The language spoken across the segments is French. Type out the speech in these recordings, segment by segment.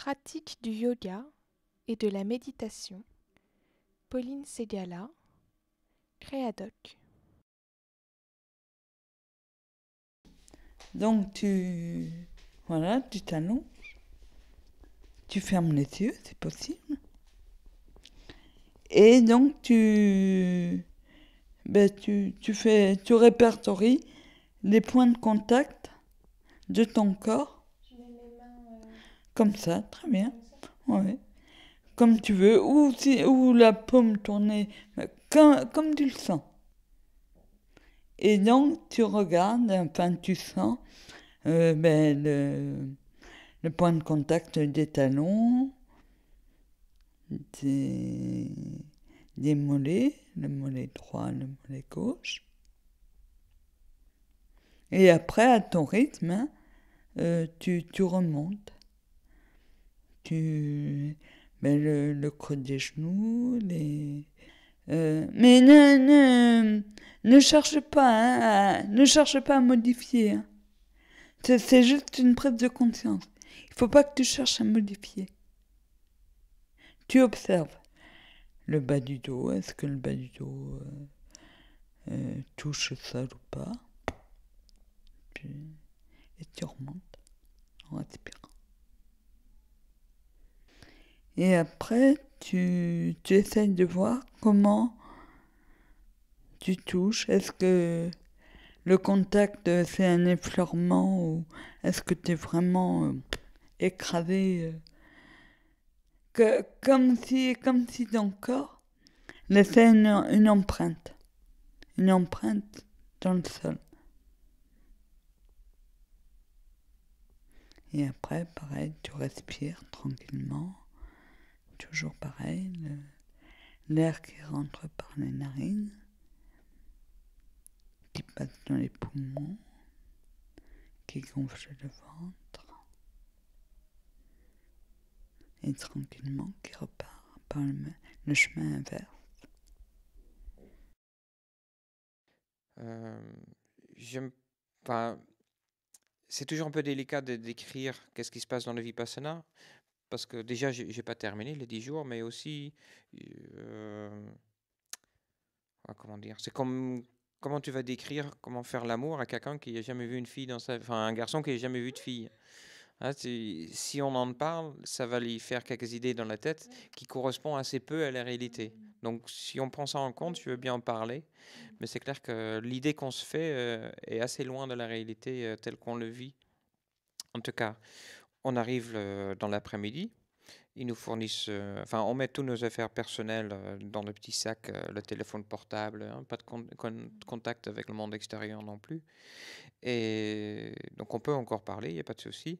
Pratique du yoga et de la méditation. Pauline Ségala, Créadoc. Donc voilà, tu t'allonges, tu fermes les yeux, c'est possible. Et donc tu répertories les points de contact de ton corps. Je mets mes mains comme ça, très bien. comme ça. Ouais. Comme tu veux, ou la paume tournée, comme tu le sens. Et donc tu regardes, enfin tu sens le point de contact des talons, des mollets, le mollet droit, le mollet gauche. Et après, à ton rythme, tu remontes. Le creux des genoux, mais ne cherche pas, hein, ne cherche pas à modifier. Hein. C'est juste une prise de conscience. Il ne faut pas que tu cherches à modifier. Tu observes le bas du dos. Est-ce que le bas du dos touche le sol ou pas? Et tu remontes en respirant. Et après, tu essayes de voir comment tu touches. Est-ce que le contact, c'est un effleurement ou est-ce que tu es vraiment écrasé comme si ton corps laissait une empreinte dans le sol. Et après, pareil, tu respires tranquillement. Toujours pareil, l'air qui rentre par les narines, qui passe dans les poumons, qui gonfle le ventre, et tranquillement qui repart par le chemin inverse. C'est toujours un peu délicat de décrire qu'est-ce qui se passe dans le Vipassana, parce que déjà, j'ai pas terminé les 10 jours, mais aussi, comment dire, c'est comme comment tu vas décrire comment faire l'amour à quelqu'un qui n'a jamais vu une fille un garçon qui n'a jamais vu de fille. Hein, si on en parle, ça va lui faire quelques idées dans la tête qui correspondent assez peu à la réalité. Donc, si on prend ça en compte, je veux bien en parler, mais c'est clair que l'idée qu'on se fait est assez loin de la réalité telle qu'on le vit. En tout cas, on arrive dans l'après-midi. Ils nous fournissent, on met tous nos affaires personnelles dans le petit sac, le téléphone portable, hein, pas de contact avec le monde extérieur non plus. Et donc on peut encore parler, il n'y a pas de souci.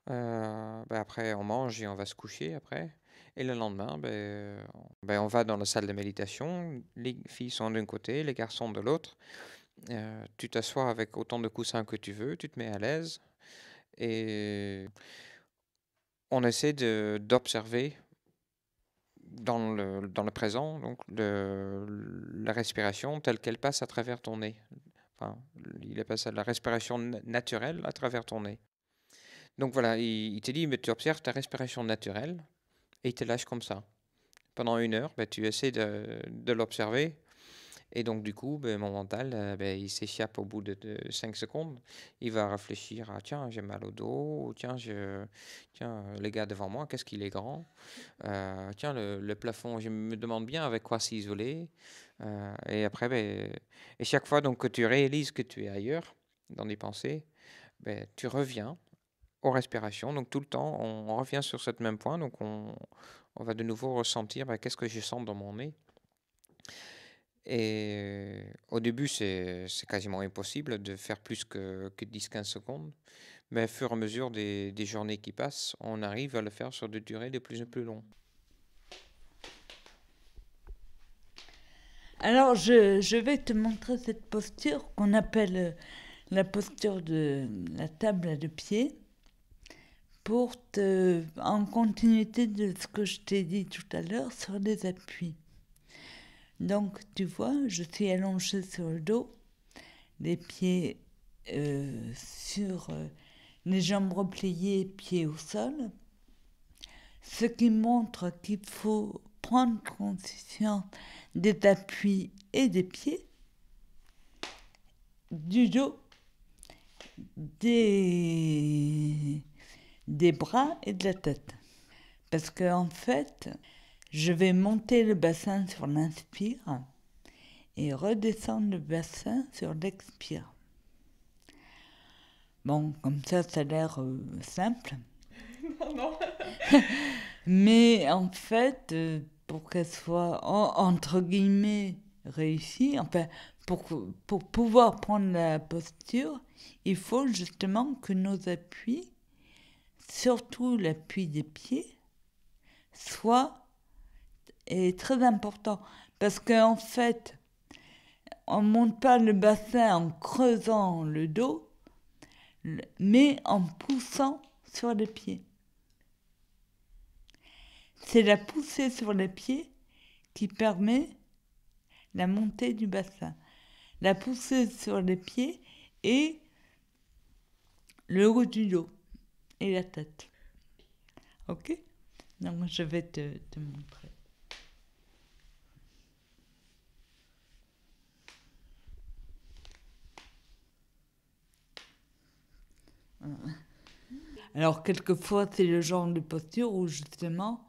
Après, on mange et on va se coucher après. Et le lendemain, on va dans la salle de méditation. Les filles sont d'un côté, les garçons de l'autre. Tu t'assois avec autant de coussins que tu veux, tu te mets à l'aise. Et on essaie d'observer dans le présent donc la respiration telle qu'elle passe à travers ton nez. Il passe à la respiration naturelle à travers ton nez. Donc voilà, il te dit, mais tu observes ta respiration naturelle et il te lâche comme ça. Pendant 1 heure, tu essaies de l'observer. Et donc, du coup, mon mental, il s'échappe au bout de 5 secondes. Il va réfléchir à, tiens, j'ai mal au dos, ou tiens, les gars devant moi, qu'est-ce qu'il est grand. Tiens, le plafond, je me demande bien avec quoi s'isoler. Et après, et chaque fois donc, que tu réalises que tu es ailleurs, dans des pensées, tu reviens aux respirations. Donc, tout le temps, on revient sur ce même point. Donc, on va de nouveau ressentir qu'est-ce que je sens dans mon nez. Et au début, c'est quasiment impossible de faire plus que 10-15 secondes. Mais au fur et à mesure des journées qui passent, on arrive à le faire sur des durées de plus en plus longues. Alors, je vais te montrer cette posture qu'on appelle la posture de la table à 2 pieds, en continuité de ce que je t'ai dit tout à l'heure sur les appuis. Donc, tu vois, je suis allongée sur le dos, les pieds sur les jambes repliées, pieds au sol. ce qui montre qu'il faut prendre conscience des appuis et des pieds, du dos, des bras et de la tête. Parce que en fait, je vais monter le bassin sur l'inspire et redescendre le bassin sur l'expire. Bon, comme ça a l'air simple. Non. Mais en fait, pour qu'elle soit entre guillemets réussie, enfin, pour pouvoir prendre la posture, il faut justement que nos appuis, surtout l'appui des pieds, soit est très important. Parce qu'en fait, on ne monte pas le bassin en creusant le dos, mais en poussant sur les pieds. C'est la poussée sur les pieds qui permet la montée du bassin. La poussée sur les pieds et le haut du dos et la tête. Ok? Donc je vais te montrer. Alors quelquefois c'est le genre de posture où justement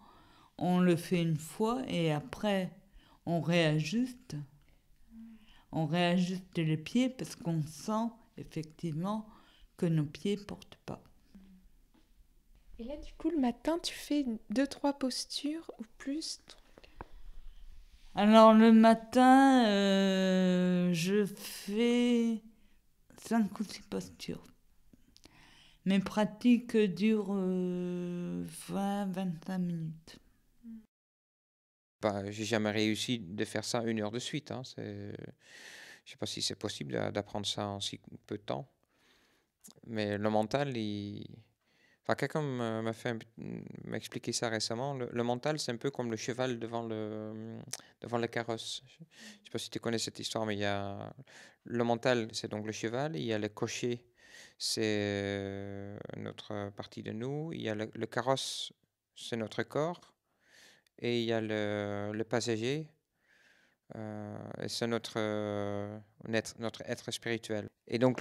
on le fait une fois et après on réajuste les pieds parce qu'on sent effectivement que nos pieds ne portent pas. Et là, du coup, le matin, tu fais 2-3 postures ou plus? Alors le matin, je fais 5 ou 6 postures. Mes pratiques durent 20-25 minutes. J'ai jamais réussi de faire ça 1 heure de suite. Hein. Je sais pas si c'est possible d'apprendre ça en si peu de temps. Mais le mental, quelqu'un m'a expliqué ça récemment. Le mental, c'est un peu comme le cheval devant le carrosse. Je sais pas si tu connais cette histoire, mais il y a le mental, c'est donc le cheval. Il y a le cocher, c'est notre partie de nous. Il y a le carrosse, c'est notre corps. Et il y a le passager, et c'est notre être spirituel. Et donc,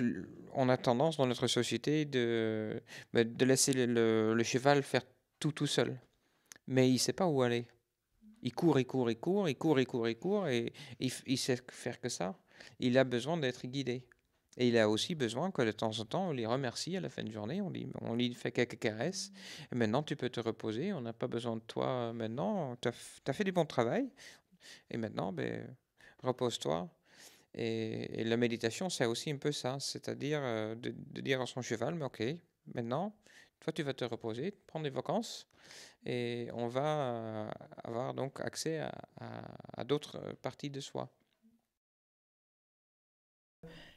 on a tendance dans notre société de laisser le cheval faire tout seul. Mais il ne sait pas où aller. Il court, et il sait faire que ça. Il a besoin d'être guidé. Et il a aussi besoin que de temps en temps, on les remercie à la fin de journée, on lui fait quelques caresses. Et maintenant, tu peux te reposer, on n'a pas besoin de toi maintenant, tu as fait du bon travail. Et maintenant, repose-toi. Et la méditation, c'est aussi un peu ça, c'est-à-dire de dire à son cheval, mais ok, maintenant, toi, tu vas te reposer, prendre des vacances, et on va avoir donc accès à d'autres parties de soi.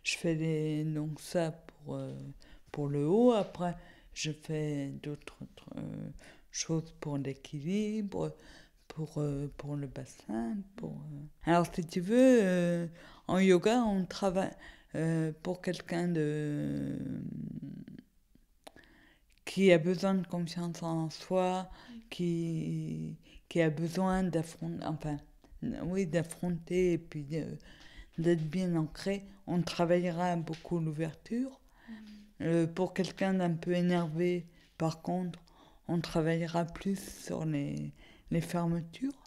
Je fais donc ça pour le haut. Après, je fais d'autres choses pour l'équilibre, pour le bassin. Alors, si tu veux, en yoga, on travaille pour quelqu'un qui a besoin de confiance en soi, qui a besoin d'affronter et puis d'être bien ancré. On travaillera beaucoup l'ouverture. Pour quelqu'un d'un peu énervé, par contre, on travaillera plus sur les fermetures.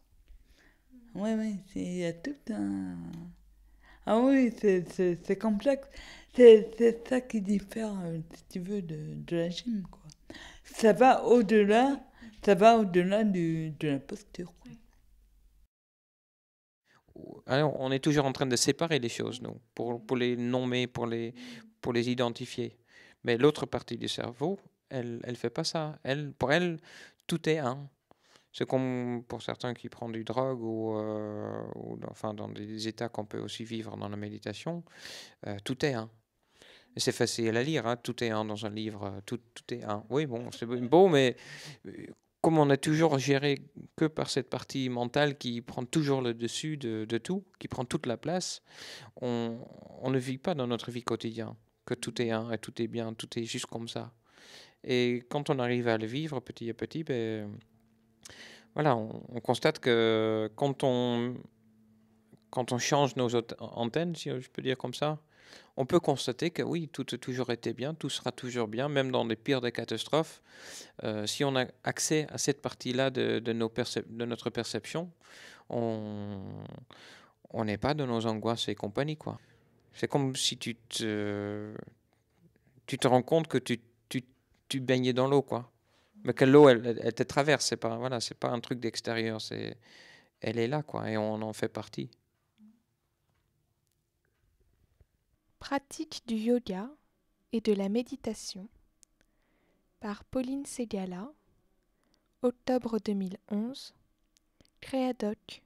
Oui, il y a tout un... Ah oui, c'est complexe. C'est ça qui diffère, si tu veux, de la gym, quoi. Ça va au-delà de la posture. Alors, on est toujours en train de séparer les choses, nous, pour les nommer, pour les identifier. Mais l'autre partie du cerveau, elle fait pas ça. Pour elle, tout est un. C'est comme pour certains qui prennent du drogue ou dans des états qu'on peut aussi vivre dans la méditation, tout est un. Et c'est facile à lire, hein, tout est un dans un livre, tout est un. Oui, bon, c'est beau, mais comme on est toujours géré que par cette partie mentale qui prend toujours le dessus de tout, qui prend toute la place, on ne vit pas dans notre vie quotidienne que tout est un et tout est bien, tout est juste comme ça. Et quand on arrive à le vivre petit à petit, voilà, on constate que quand on change nos antennes, si je peux dire comme ça, on peut constater que oui, tout a toujours été bien, tout sera toujours bien, même dans les pires des catastrophes. Si on a accès à cette partie-là de notre perception, on n'est pas dans nos angoisses et compagnie, quoi. C'est comme si tu te rends compte que tu baignais dans l'eau, quoi. Mais que l'eau, elle te traverse, c'est pas un truc d'extérieur, elle est là, quoi, et on en fait partie. Pratique du yoga et de la méditation par Pauline Ségala, octobre 2011, Créadoc,